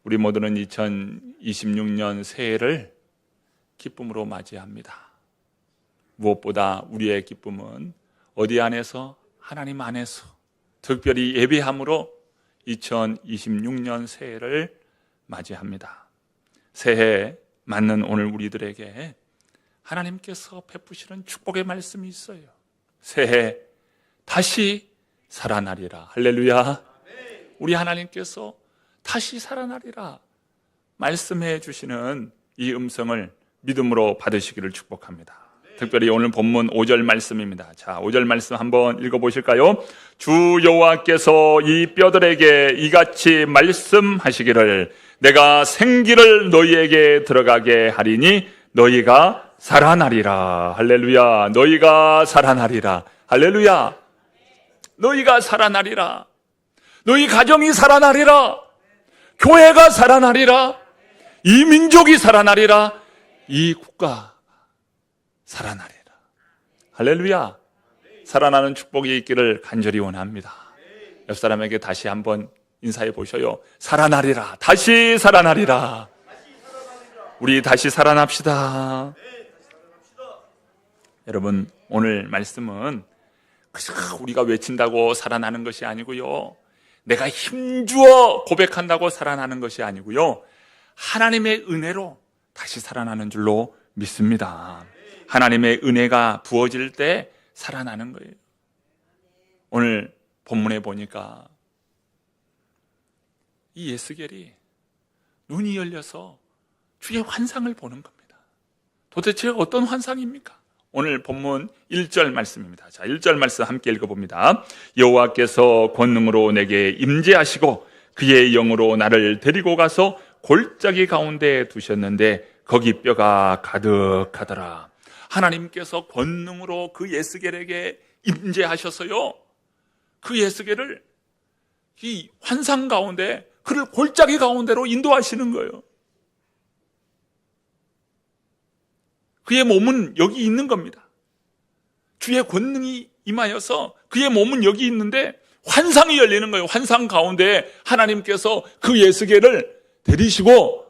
우리 모두는 2026년 새해를 기쁨으로 맞이합니다. 무엇보다 우리의 기쁨은 어디 안에서? 하나님 안에서 특별히 예배함으로 2026년 새해를 맞이합니다. 새해 맞는 오늘 우리들에게 하나님께서 베푸시는 축복의 말씀이 있어요. 새해 다시 살아나리라. 할렐루야. 우리 하나님께서 다시 살아나리라 말씀해 주시는 이 음성을 믿음으로 받으시기를 축복합니다. 특별히 오늘 본문 5절 말씀입니다. 자, 5절 말씀 한번 읽어보실까요? 주 여호와께서 이 뼈들에게 이같이 말씀하시기를 내가 생기를 너희에게 들어가게 하리니 너희가 살아나리라. 할렐루야. 너희가 살아나리라. 할렐루야. 너희가 살아나리라. 너희 가정이 살아나리라. 교회가 살아나리라. 이 민족이 살아나리라. 이 국가 살아나리라. 할렐루야. 살아나는 축복이 있기를 간절히 원합니다. 옆 사람에게 다시 한번 인사해 보셔요. 살아나리라. 다시 살아나리라. 우리 다시 살아납시다. 여러분, 오늘 말씀은 우리가 외친다고 살아나는 것이 아니고요, 내가 힘주어 고백한다고 살아나는 것이 아니고요, 하나님의 은혜로 다시 살아나는 줄로 믿습니다. 하나님의 은혜가 부어질 때 살아나는 거예요. 오늘 본문에 보니까 이 에스겔이 눈이 열려서 주의 환상을 보는 겁니다. 도대체 어떤 환상입니까? 오늘 본문 1절 말씀입니다. 자, 1절 말씀 함께 읽어봅니다. 여호와께서 권능으로 내게 임재하시고 그의 영으로 나를 데리고 가서 골짜기 가운데 두셨는데 거기 뼈가 가득하더라. 하나님께서 권능으로 그 에스겔에게 임재하셔서요, 그 에스겔을 이 환상 가운데, 그를 골짜기 가운데로 인도하시는 거예요. 그의 몸은 여기 있는 겁니다. 주의 권능이 임하여서 그의 몸은 여기 있는데 환상이 열리는 거예요. 환상 가운데 하나님께서 그 에스겔을 데리시고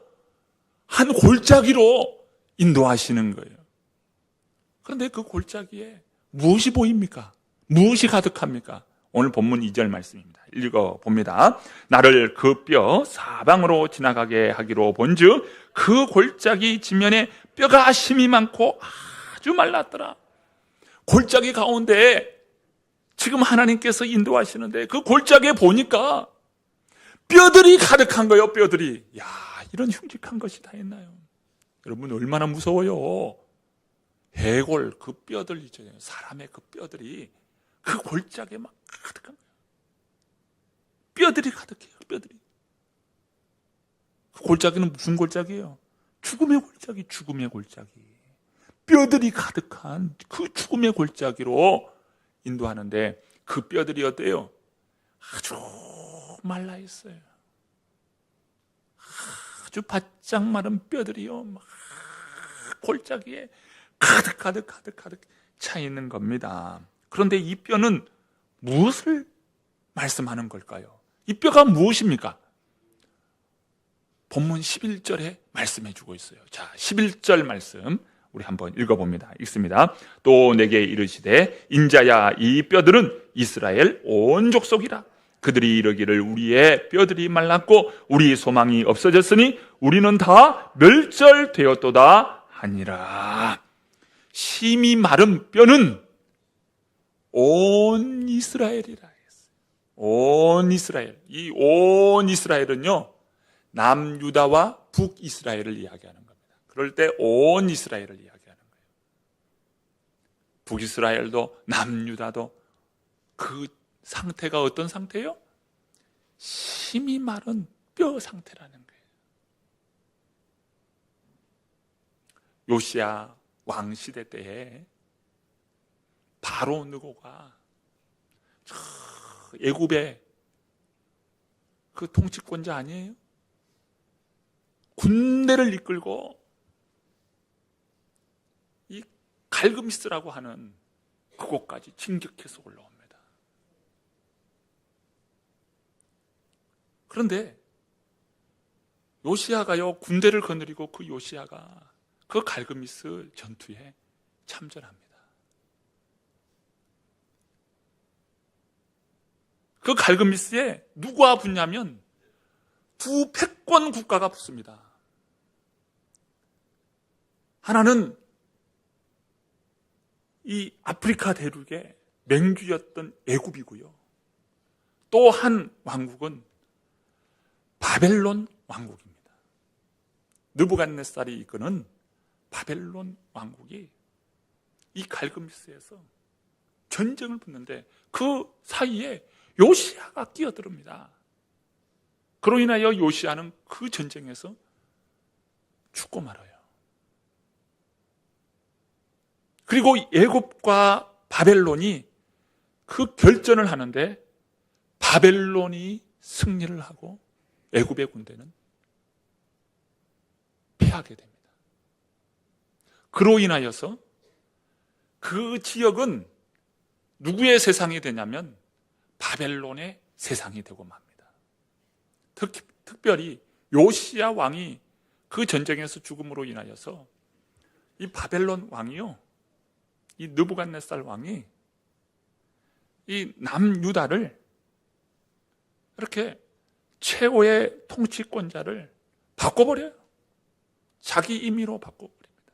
한 골짜기로 인도하시는 거예요. 그런데 그 골짜기에 무엇이 보입니까? 무엇이 가득합니까? 오늘 본문 2절 말씀입니다. 읽어봅니다. 나를 그 뼈 사방으로 지나가게 하기로 본즉 그 골짜기 지면에 뼈가 심이 많고 아주 말랐더라. 골짜기 가운데 지금 하나님께서 인도하시는데 그 골짜기에 보니까 뼈들이 가득한 거예요. 뼈들이. 야, 이런 흉측한 것이 다 있나요? 여러분, 얼마나 무서워요. 해골 그 뼈들 있잖아요. 사람의 그 뼈들이 그 골짜기에 막 가득한 거예요. 뼈들이 가득해요. 뼈들이. 그 골짜기는 무슨 골짜기예요? 죽음의 골짜기. 죽음의 골짜기. 뼈들이 가득한 그 죽음의 골짜기로 인도하는데 그 뼈들이 어때요? 아주 말라 있어요. 아주 바짝 마른 뼈들이요, 막 골짜기에 가득 차 있는 겁니다. 그런데 이 뼈는 무엇을 말씀하는 걸까요? 이 뼈가 무엇입니까? 본문 11절에 말씀해 주고 있어요. 자, 11절 말씀 우리 한번 읽어봅니다. 읽습니다. 또 내게 이르시되 인자야, 이 뼈들은 이스라엘 온 족속이라. 그들이 이르기를 우리의 뼈들이 말랐고 우리 소망이 없어졌으니 우리는 다 멸절되었도다 하니라. 심이 마른 뼈는 온 이스라엘이라 했어요. 온 이스라엘. 이 온 이스라엘은요, 남유다와 북이스라엘을 이야기하는 겁니다. 그럴 때 온 이스라엘을 이야기하는 거예요. 북이스라엘도 남유다도 그 상태가 어떤 상태예요? 심이 마른 뼈 상태라는 거예요. 요시야 왕 시대 때에 바로 느고가 애굽의 그 통치권자 아니에요? 군대를 이끌고 이 갈그미스라고 하는 그곳까지 진격해서 올라옵니다. 그런데 요시야가요, 군대를 거느리고 그 요시야가 그 갈그미스 전투에 참전합니다. 그 갈그미스에 누가 붙냐면 두 패권 국가가 붙습니다. 하나는 이 아프리카 대륙의 맹주였던 애굽이고요. 또 한 왕국은 바벨론 왕국입니다. 느부갓네살이 이끄는 바벨론 왕국이 이 갈그미스에서 전쟁을 붙는데 그 사이에 요시야가 끼어들습니다. 그로 인하여 요시야는 그 전쟁에서 죽고 말아요. 그리고 애굽과 바벨론이 그 결전을 하는데 바벨론이 승리를 하고 애굽의 군대는 패하게 됩니다. 그로 인하여서 그 지역은 누구의 세상이 되냐면 바벨론의 세상이 되고 맙니다. 특별히 요시야 왕이 그 전쟁에서 죽음으로 인하여서 이 바벨론 왕이요, 이 느부갓네살 왕이 이 남유다를 이렇게 최고의 통치권자를 바꿔버려요. 자기 임의로 바꿔버립니다.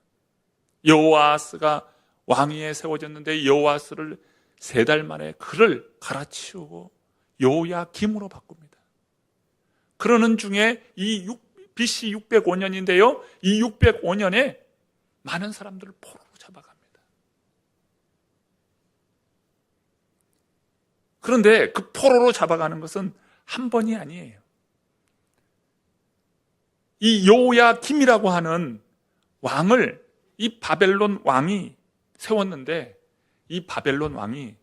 여호아스가 왕위에 세워졌는데 여호아스를 3달 만에 그를 갈아치우고 요야김으로 바꿉니다. 그러는 중에 이 BC 605년인데요. 이 605년에 많은 사람들을 포로로 잡아갑니다. 그런데 그 포로로 잡아가는 것은 한 번이 아니에요. 이 요야김이라고 하는 왕을 이 바벨론 왕이 세웠는데 이 바벨론 왕이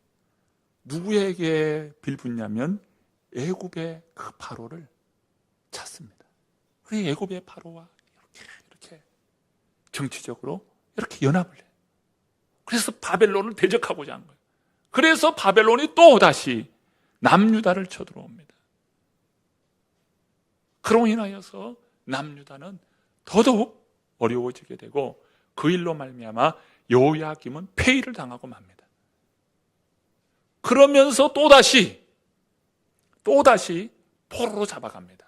누구에게 빌붙냐면 애굽의 그 바로를 찾습니다. 그 애굽의 바로와 이렇게 정치적으로 이렇게 연합을 해요. 그래서 바벨론을 대적하고자 한 거예요. 그래서 바벨론이 또 다시 남유다를 쳐들어옵니다. 그로 인하여서 남유다는 더더욱 어려워지게 되고 그 일로 말미암아 요야김은 폐위를 당하고 맙니다. 그러면서 또다시 포로로 잡아갑니다.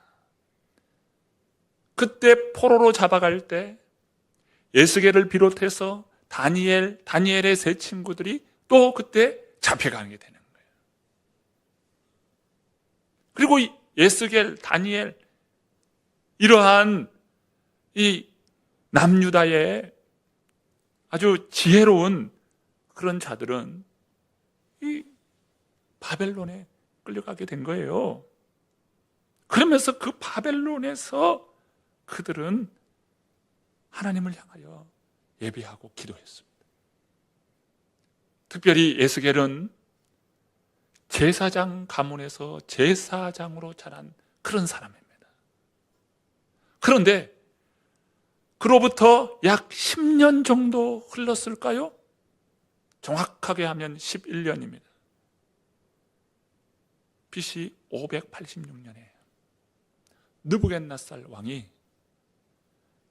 그때 포로로 잡아갈 때 에스겔을 비롯해서 다니엘의 세 친구들이 또 그때 잡혀가게 되는 거예요. 그리고 에스겔, 다니엘 이러한 이 남유다의 아주 지혜로운 그런 자들은 이 바벨론에 끌려가게 된 거예요. 그러면서 그 바벨론에서 그들은 하나님을 향하여 예배하고 기도했습니다. 특별히 에스겔은 제사장 가문에서 제사장으로 자란 그런 사람입니다. 그런데 그로부터 약 10년 정도 흘렀을까요? 정확하게 하면 11년입니다. BC 586년에 느부갓네살 왕이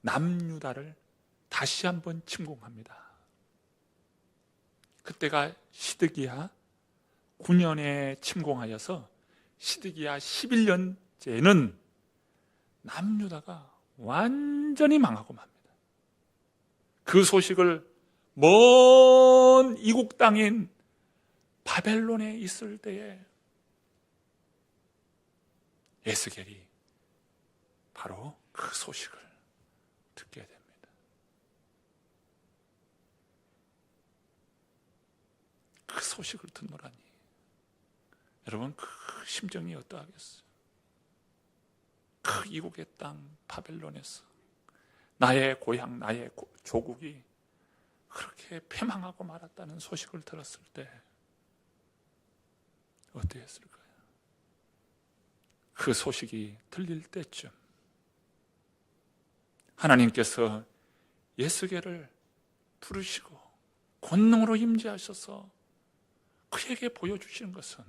남유다를 다시 한번 침공합니다. 그때가 시드기야 9년에 침공하여서 시드기야 11년째는 남유다가 완전히 망하고 맙니다. 그 소식을 먼 이국 땅인 바벨론에 있을 때에 에스겔이 바로 그 소식을 듣게 됩니다. 그 소식을 듣노라니 여러분 그 심정이 어떠하겠어요? 그 이국의 땅 바벨론에서 나의 고향, 나의 조국이 그렇게 패망하고 말았다는 소식을 들었을 때 어떠했을까요? 그 소식이 들릴 때쯤 하나님께서 에스겔을 부르시고 권능으로 임재하셔서 그에게 보여주시는 것은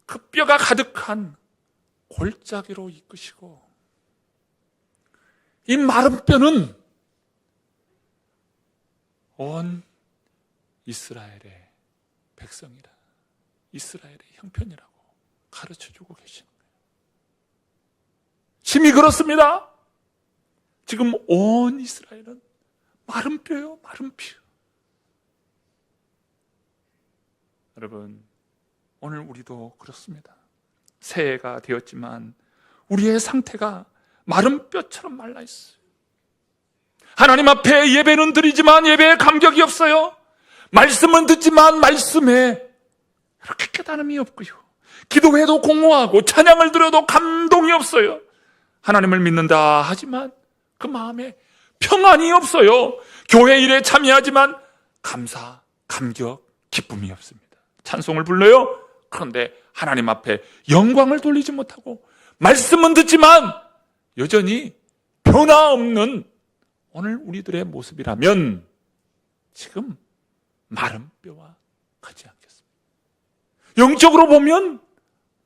그 뼈가 가득한 골짜기로 이끄시고 이 마른 뼈는 온 이스라엘의 백성이라, 이스라엘의 형편이라고 가르쳐주고 계시는 거예요. 심히 그렇습니다. 지금 온 이스라엘은 마른 뼈요, 마른 뼈. 여러분, 오늘 우리도 그렇습니다. 새해가 되었지만 우리의 상태가 마른 뼈처럼 말라 있어요. 하나님 앞에 예배는 드리지만 예배에 감격이 없어요. 말씀은 듣지만 말씀에 그렇게 깨달음이 없고요. 기도해도 공허하고 찬양을 드려도 감동이 없어요. 하나님을 믿는다 하지만 그 마음에 평안이 없어요. 교회 일에 참여하지만 감사, 감격, 기쁨이 없습니다. 찬송을 불러요. 그런데 하나님 앞에 영광을 돌리지 못하고 말씀은 듣지만 여전히 변화 없는 오늘 우리들의 모습이라면 지금 마른 뼈와 같지 않겠습니까? 영적으로 보면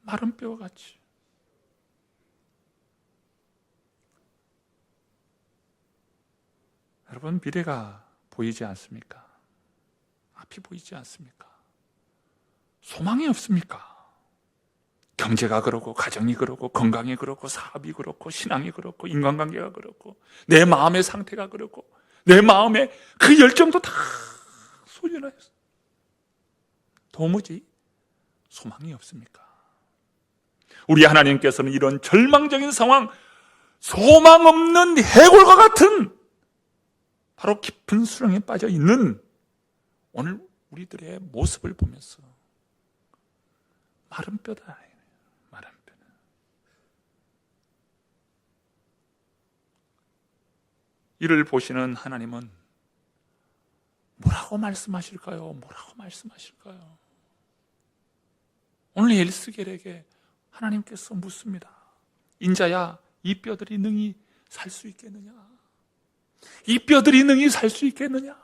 마른 뼈와 같이. 여러분, 미래가 보이지 않습니까? 앞이 보이지 않습니까? 소망이 없습니까? 경제가 그렇고, 가정이 그렇고, 건강이 그렇고, 사업이 그렇고, 신앙이 그렇고, 인간관계가 그렇고, 내 마음의 상태가 그렇고, 내 마음의 그 열정도 다 소진하였어. 도무지 소망이 없습니까? 우리 하나님께서는 이런 절망적인 상황, 소망 없는 해골과 같은 바로 깊은 수렁에 빠져 있는 오늘 우리들의 모습을 보면서 마른 뼈다. 마른 뼈는. 이를 보시는 하나님은 뭐라고 말씀하실까요? 뭐라고 말씀하실까요? 오늘 엘스겔에게 하나님께서 묻습니다. 인자야, 이 뼈들이 능히 살 수 있겠느냐? 이 뼈들이 능히 살 수 있겠느냐?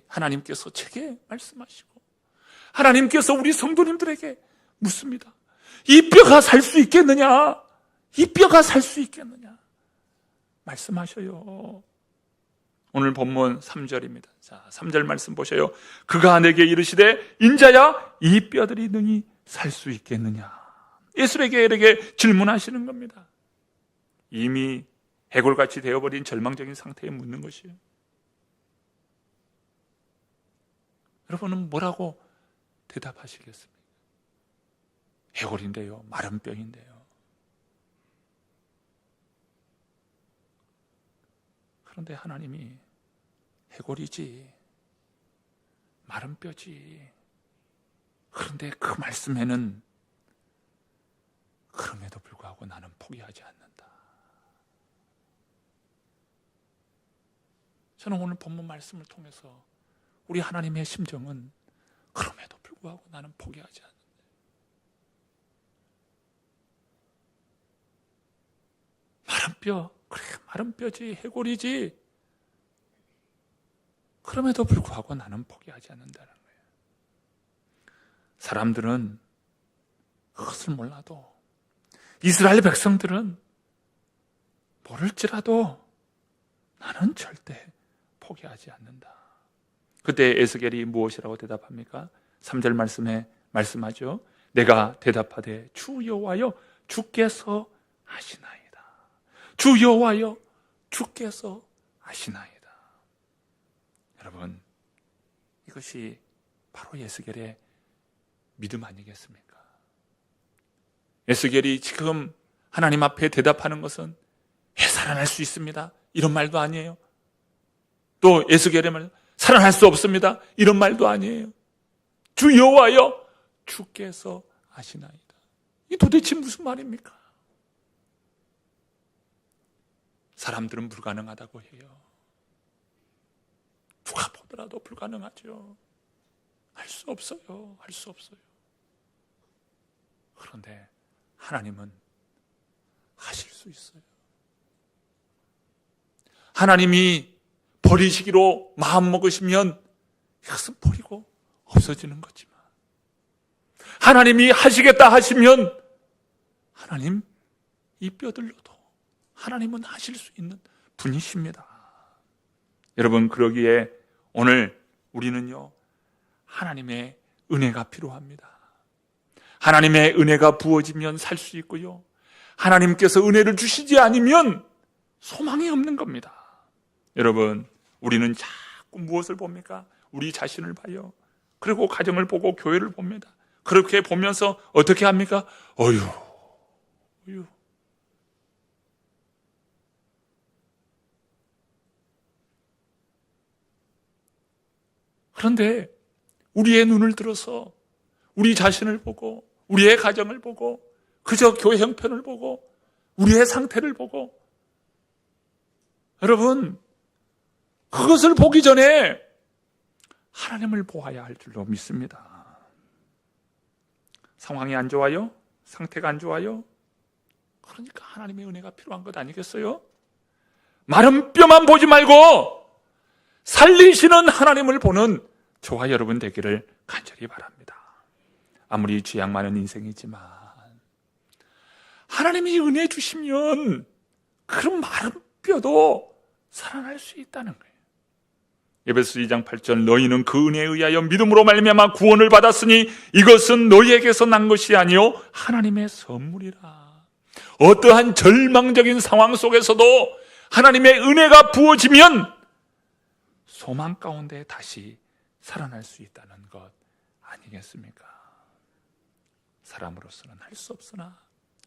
하나님께서 제게 말씀하시고 하나님께서 우리 성도님들에게 묻습니다. 이 뼈가 살 수 있겠느냐? 이 뼈가 살 수 있겠느냐? 말씀하셔요. 오늘 본문 3절입니다. 자, 3절 말씀 보셔요. 그가 내게 이르시되 인자야, 이 뼈들이 능히 살 수 있겠느냐? 에스겔에게 질문하시는 겁니다. 이미 해골같이 되어버린 절망적인 상태에 묻는 것이에요. 여러분은 뭐라고 대답하시겠습니까? 해골인데요, 마른 뼈인데요. 그런데 하나님이 해골이지, 마른 뼈지. 그런데 그 말씀에는 그럼에도 불구하고 나는 포기하지 않는다. 저는 오늘 본문 말씀을 통해서 우리 하나님의 심정은 그럼에도 불구하고 나는 포기하지 않는다. 마른 뼈, 그래, 마른 뼈지, 해골이지. 그럼에도 불구하고 나는 포기하지 않는다는 거예요. 사람들은 그것을 몰라도, 이스라엘 백성들은 모를지라도 나는 절대 포기하지 않는다. 그때 에스겔이 무엇이라고 대답합니까? 3절 말씀에 말씀하죠. 내가 대답하되 주 여호와여, 주께서 하시나이다. 주 여호와여, 주께서 하시나이다. 여러분, 이것이 바로 에스겔의 믿음 아니겠습니까? 에스겔이 지금 하나님 앞에 대답하는 것은 살아날 수 있습니다, 이런 말도 아니에요. 또 에스겔의 말, 살아날 수 없습니다, 이런 말도 아니에요. 주 여호와여, 주께서 하시나이다. 이 도대체 무슨 말입니까? 사람들은 불가능하다고 해요. 누가 보더라도 불가능하죠. 할 수 없어요. 할 수 없어요. 그런데 하나님은 하실 수 있어요. 하나님이 버리시기로 마음먹으시면 이것은 버리고 없어지는 거지만, 하나님이 하시겠다 하시면 하나님 이 뼈들로도 하나님은 하실 수 있는 분이십니다. 여러분, 그러기에 오늘 우리는요, 하나님의 은혜가 필요합니다. 하나님의 은혜가 부어지면 살 수 있고요, 하나님께서 은혜를 주시지 않으면 소망이 없는 겁니다. 여러분, 우리는 자꾸 무엇을 봅니까? 우리 자신을 봐요. 그리고 가정을 보고 교회를 봅니다. 그렇게 보면서 어떻게 합니까? 어휴. 그런데 우리의 눈을 들어서 우리 자신을 보고, 우리의 가정을 보고, 그저 교회 형편을 보고, 우리의 상태를 보고, 여러분, 그것을 보기 전에 하나님을 보아야 할 줄로 믿습니다. 상황이 안 좋아요? 상태가 안 좋아요? 그러니까 하나님의 은혜가 필요한 것 아니겠어요? 마른 뼈만 보지 말고 살리시는 하나님을 보는 저와 여러분 되기를 간절히 바랍니다. 아무리 죄악 많은 인생이지만 하나님이 은혜 주시면 그런 마른 뼈도 살아날 수 있다는 거예요. 에베소 2장 8절, 너희는 그 은혜에 의하여 믿음으로 말미암아 구원을 받았으니 이것은 너희에게서 난 것이 아니요 하나님의 선물이라. 어떠한 절망적인 상황 속에서도 하나님의 은혜가 부어지면 소망 가운데 다시 살아날 수 있다는 것 아니겠습니까? 사람으로서는 할 수 없으나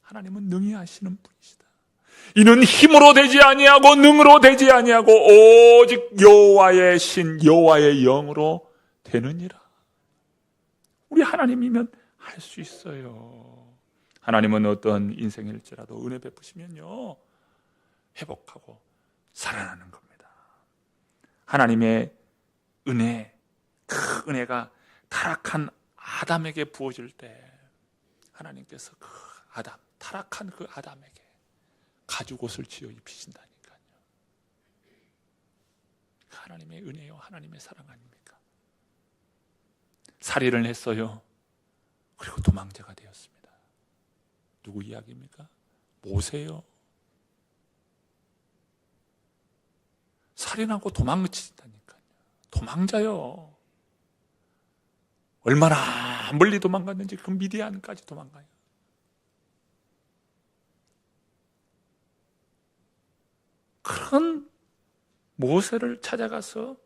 하나님은 능히 하시는 분이시다. 이는 힘으로 되지 아니하고 능으로 되지 아니하고 오직 여호와의 신 여호와의 영으로 되느니라. 우리 하나님이면 할 수 있어요. 하나님은 어떤 인생일지라도 은혜 베푸시면요 회복하고 살아나는 겁니다. 하나님의 은혜, 그 은혜가 타락한 아담에게 부어질 때 하나님께서 그 아담, 타락한 그 아담에게 가죽옷을 지어 입히신다니까요. 하나님의 은혜요, 하나님의 사랑 아닙니까? 살인을 했어요. 그리고 도망자가 되었습니다. 누구 이야기입니까? 모세요. 살인하고 도망치신다니까요. 도망자요. 얼마나 멀리 도망갔는지 그 미디안까지 도망가요. 그런 모세를 찾아가서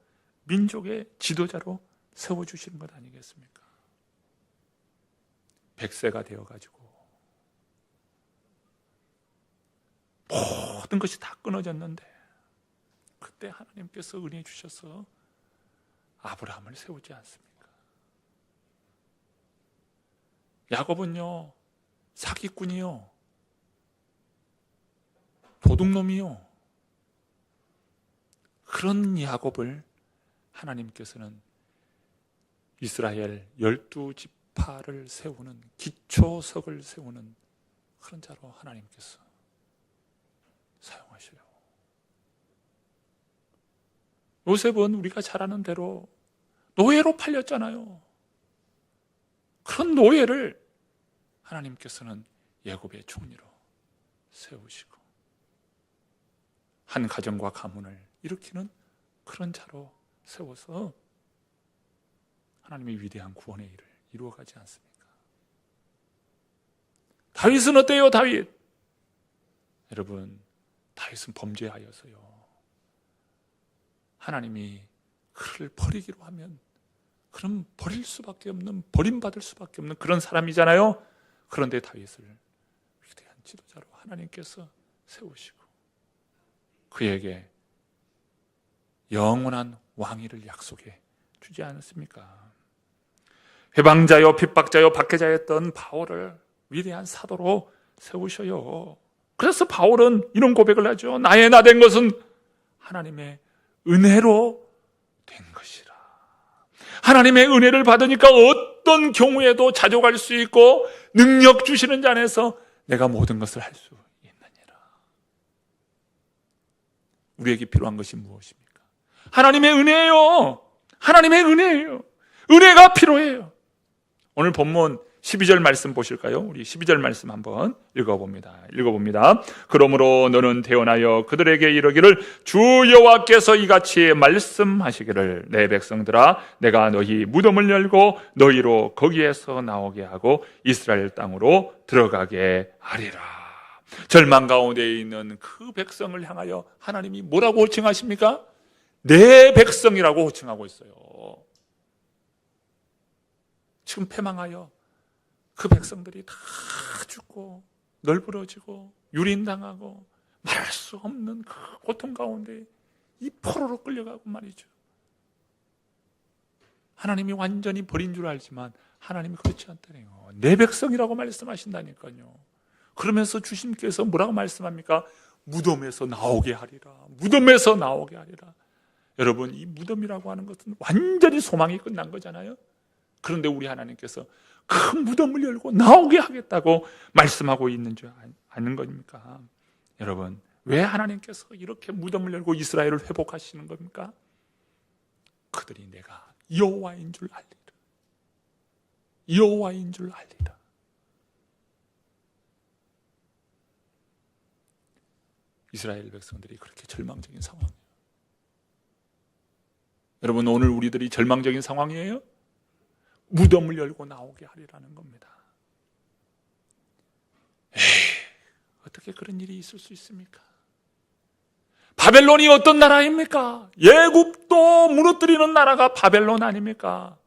민족의 지도자로 세워주시는 것 아니겠습니까? 100세가 되어가지고 모든 것이 다 끊어졌는데 그때 하나님께서 은혜 주셔서 아브라함을 세우지 않습니까? 야곱은요, 사기꾼이요, 도둑놈이요, 그런 야곱을 하나님께서는 이스라엘 12지파를 세우는 기초석을 세우는 그런 자로 하나님께서 사용하셔요. 요셉은 우리가 잘 아는 대로 노예로 팔렸잖아요. 그런 노예를 하나님께서는 야곱의 총리로 세우시고 한 가정과 가문을 일으키는 그런 자로 세워서 하나님의 위대한 구원의 일을 이루어가지 않습니까? 다윗은 어때요? 다윗, 여러분, 다윗은 범죄하여서요 하나님이 그를 버리기로 하면 그럼 버릴 수밖에 없는, 버림받을 수밖에 없는 그런 사람이잖아요. 그런데 다윗을 위대한 지도자로 하나님께서 세우시고 그에게 영원한 왕위를 약속해 주지 않습니까? 회방자요 핍박자요 박해자였던 바울을 위대한 사도로 세우셔요. 그래서 바울은 이런 고백을 하죠. 나의 나 된 것은 하나님의 은혜로 된 것이라. 하나님의 은혜를 받으니까 어떤 경우에도 자족할 수 있고 능력 주시는 자 안에서 내가 모든 것을 할 수 있느니라. 우리에게 필요한 것이 무엇입니까? 하나님의 은혜예요. 하나님의 은혜예요. 은혜가 필요해요. 오늘 본문 12절 말씀 보실까요? 우리 12절 말씀 한번 읽어봅니다. 그러므로 너는 태어나여 그들에게 이르기를 주 여호와께서 이같이 말씀하시기를 내 백성들아 내가 너희 무덤을 열고 너희로 거기에서 나오게 하고 이스라엘 땅으로 들어가게 하리라. 절망 가운데 있는 그 백성을 향하여 하나님이 뭐라고 호칭하십니까? 내 백성이라고 호칭하고 있어요. 지금 패망하여 그 백성들이 다 죽고 널브러지고 유린당하고 말할 수 없는 그 고통 가운데 이 포로로 끌려가고 말이죠. 하나님이 완전히 버린 줄 알지만 하나님이 그렇지 않다네요. 내 백성이라고 말씀하신다니까요. 그러면서 주님께서 뭐라고 말씀합니까? 무덤에서 나오게 하리라. 무덤에서 나오게 하리라. 여러분, 이 무덤이라고 하는 것은 완전히 소망이 끝난 거잖아요. 그런데 우리 하나님께서 그 무덤을 열고 나오게 하겠다고 말씀하고 있는 줄 아는 겁니까? 여러분, 왜 하나님께서 이렇게 무덤을 열고 이스라엘을 회복하시는 겁니까? 그들이 내가 여호와인 줄 알리라. 여호와인 줄 알리라. 이스라엘 백성들이 그렇게 절망적인 상황이에요. 여러분, 오늘 우리들이 절망적인 상황이에요? 무덤을 열고 나오게 하리라는 겁니다. 어떻게 그런 일이 있을 수 있습니까? 바벨론이 어떤 나라입니까? 예굽도 무너뜨리는 나라가 바벨론 아닙니까?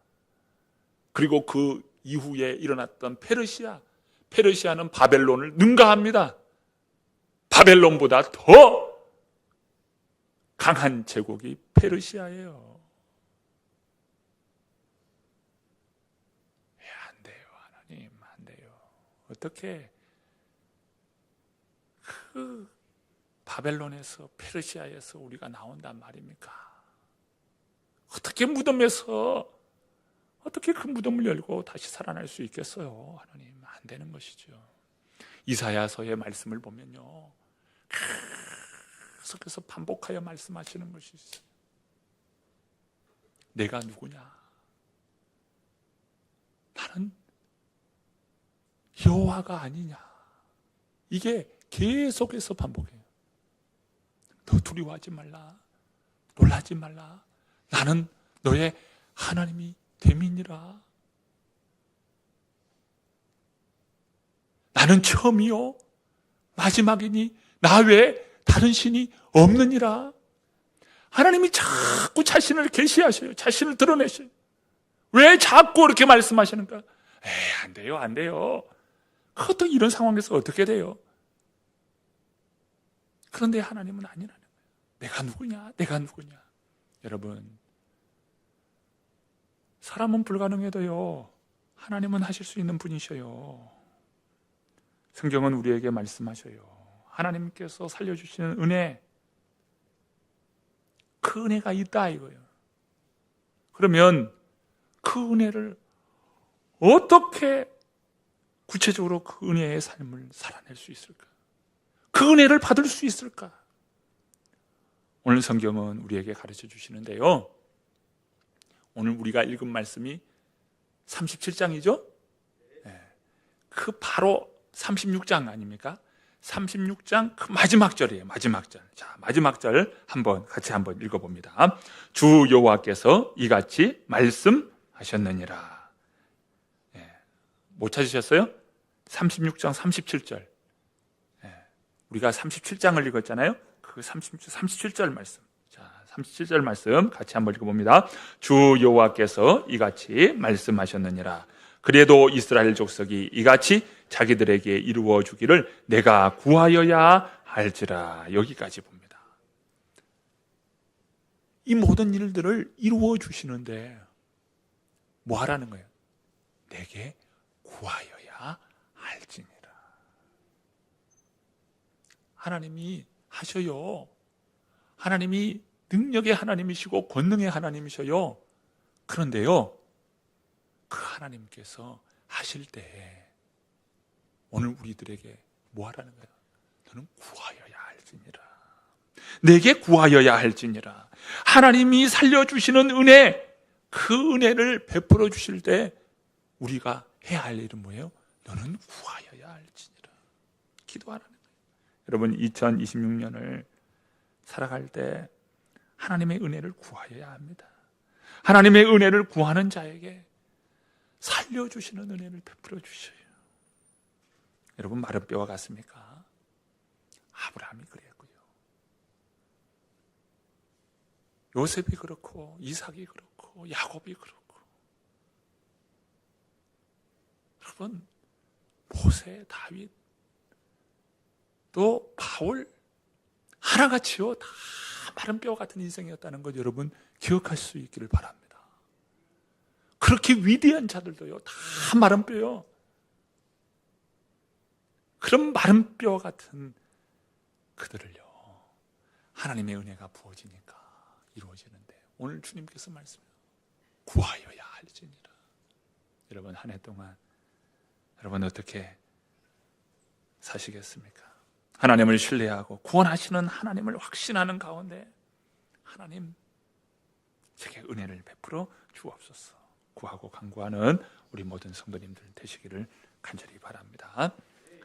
그리고 그 이후에 일어났던 페르시아는 바벨론을 능가합니다. 바벨론보다 더 강한 제국이 페르시아예요. 안 돼요, 하나님, 안 돼요. 어떻게 그 바벨론에서, 페르시아에서 우리가 나온단 말입니까? 어떻게 무덤에서, 어떻게 그 무덤을 열고 다시 살아날 수 있겠어요? 하나님, 안 되는 것이죠. 이사야서의 말씀을 보면요, 계속해서 반복하여 말씀하시는 것이 있어요. 내가 누구냐? 나는 여호와가 아니냐? 이게 계속해서 반복해요. 너 두려워하지 말라. 놀라지 말라. 나는 너의 하나님이 됨이니라. 나는 처음이요 마지막이니 나 외에 다른 신이 없느니라. 하나님이 자꾸 자신을 계시하셔요. 자신을 드러내셔요. 왜 자꾸 이렇게 말씀하시는가? 안 돼요, 안 돼요. 그것도 이런 상황에서 어떻게 돼요? 그런데 하나님은 아니라는 거예요. 내가 누구냐? 내가 누구냐? 여러분, 사람은 불가능해도요, 하나님은 하실 수 있는 분이셔요. 성경은 우리에게 말씀하셔요. 하나님께서 살려주시는 은혜, 그 은혜가 있다 이거예요. 그러면 그 은혜를 어떻게 구체적으로 그 은혜의 삶을 살아낼 수 있을까? 그 은혜를 받을 수 있을까? 오늘 성경은 우리에게 가르쳐 주시는데요, 오늘 우리가 읽은 말씀이 37장이죠? 그 바로 36장 아닙니까? 36장 그 마지막 절이에요. 마지막 절. 자, 마지막 절 같이 한번 읽어봅니다. 주 여호와께서 이같이 말씀하셨느니라. 못 찾으셨어요? 36장 37절. 우리가 37장을 읽었잖아요. 그 37절 말씀. 자, 37절 말씀 같이 한번 읽어봅니다. 주 여호와께서 이같이 말씀하셨느니라. 그래도 이스라엘 족속이 이같이 자기들에게 이루어 주기를 내가 구하여야 할지라. 여기까지 봅니다. 이 모든 일들을 이루어 주시는데 뭐 하라는 거예요? 내게 구하여야 할지니라. 하나님이 하셔요. 하나님이 능력의 하나님이시고 권능의 하나님이셔요. 그런데요, 그 하나님께서 하실 때 오늘 우리들에게 뭐 하라는 거예요? 너는 구하여야 할지니라. 내게 구하여야 할지니라. 하나님이 살려주시는 은혜, 그 은혜를 베풀어 주실 때 우리가 해야 할 일은 뭐예요? 너는 구하여야 할지니라. 기도하라는 거예요. 여러분 2026년을 살아갈 때 하나님의 은혜를 구하여야 합니다. 하나님의 은혜를 구하는 자에게 살려주시는 은혜를 베풀어 주셔요. 여러분 마른 뼈와 같습니까? 아브라함이 그랬고요. 요셉이 그렇고 이삭이 그렇고 야곱이 그렇고, 여러분 모세, 다윗, 또 바울 하나같이요 다 마른 뼈 같은 인생이었다는 것 여러분 기억할 수 있기를 바랍니다. 그렇게 위대한 자들도요 다 마른 뼈요. 그런 마른 뼈 같은 그들을요 하나님의 은혜가 부어지니까 이루어지는데, 오늘 주님께서 말씀해요. 구하여야 할지니라. 여러분 한 해 동안 여러분 어떻게 사시겠습니까? 하나님을 신뢰하고 구원하시는 하나님을 확신하는 가운데 하나님 제게 은혜를 베풀어 주옵소서. 구하고 간구하는 우리 모든 성도님들 되시기를 간절히 바랍니다.